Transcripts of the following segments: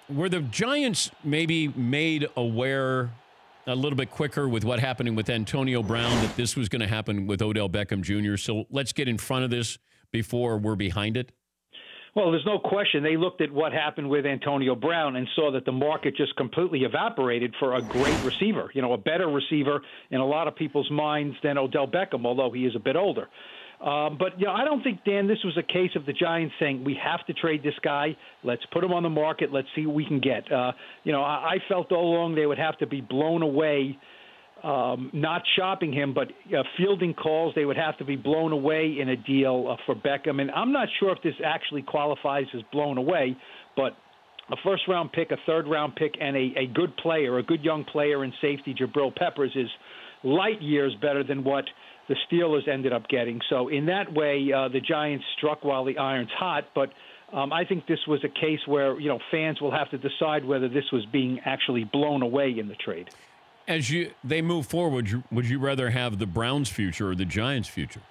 Were the Giants maybe made aware a little bit quicker with what happening with Antonio Brown that this was going to happen with Odell Beckham Jr.? So let's get in front of this before we're behind it. Well, there's no question. They looked at what happened with Antonio Brown and saw that the market just completely evaporated for a great receiver, a better receiver in a lot of people's minds than Odell Beckham, although he is a bit older. But I don't think, Dan, this was a case of the Giants saying, we have to trade this guy. Let's put him on the market. Let's see what we can get. I felt all along they would have to be blown away, not shopping him, but fielding calls. They would have to be blown away in a deal for Beckham. And I'm not sure if this actually qualifies as blown away, but a first-round pick, a third-round pick, and a good player, a good young player in safety, Jabril Peppers, is light years better than what the Steelers ended up getting. So in that way, the Giants struck while the iron's hot. But I think this was a case where, fans will have to decide whether this was being actually blown away in the trade. As they move forward, would you rather have the Browns' future or the Giants' future?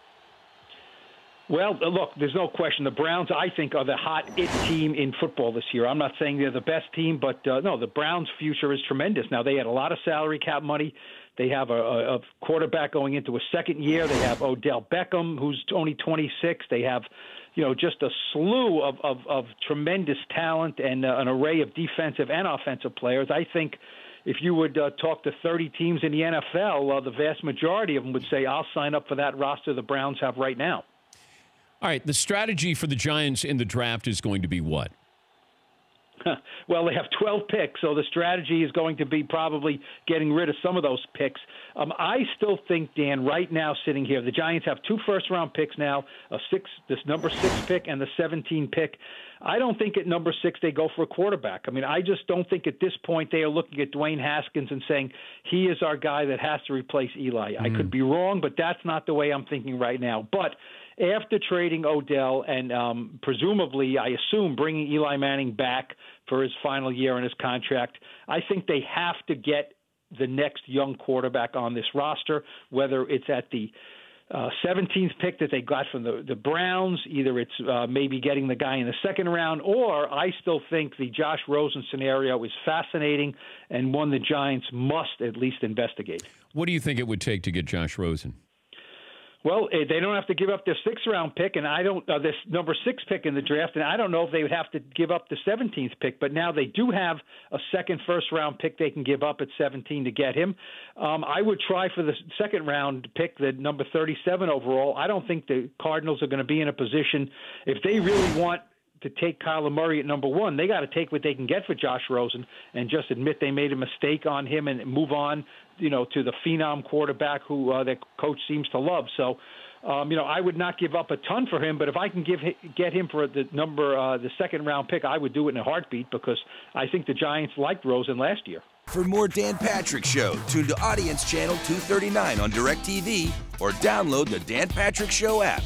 Well, look, there's no question. The Browns, I think, are the hot it team in football this year. I'm not saying they're the best team, but no, the Browns' future is tremendous. Now, they had a lot of salary cap money. They have a quarterback going into a second year. They have Odell Beckham, who's only 26. They have, just a slew of tremendous talent and an array of defensive and offensive players. I think if you would talk to 30 teams in the NFL, the vast majority of them would say, I'll sign up for that roster the Browns have right now. All right, the strategy for the Giants in the draft is going to be what? Well, they have 12 picks, so the strategy is going to be probably getting rid of some of those picks. I still think, Dan, right now sitting here, the Giants have 2 first-round picks now, this number 6 pick and the 17 pick. I don't think at number 6 they go for a quarterback. I mean, I just don't think at this point they are looking at Dwayne Haskins and saying he is our guy that has to replace Eli. I could be wrong, but that's not the way I'm thinking right now. But after trading Odell and presumably, I assume, bringing Eli Manning back for his final year in his contract, I think they have to get the next young quarterback on this roster, whether it's at the 17th pick that they got from the Browns, either it's maybe getting the guy in the second round, or I still think the Josh Rosen scenario is fascinating and one the Giants must at least investigate. What do you think it would take to get Josh Rosen? Well, they don't have to give up their 6th-round pick, and this number 6 pick in the draft, and I don't know if they would have to give up the 17th pick, but now they do have a second first-round pick they can give up at 17 to get him. I would try for the second-round pick, the number 37 overall. I don't think the Cardinals are going to be in a position, if they really want to take Kyler Murray at number 1, they got to take what they can get for Josh Rosen and just admit they made a mistake on him and move on, to the phenom quarterback who their coach seems to love. So, I would not give up a ton for him, but if I can get him for the second-round pick, I would do it in a heartbeat because I think the Giants liked Rosen last year. For more Dan Patrick Show, tune to Audience Channel 239 on DirecTV or download the Dan Patrick Show app.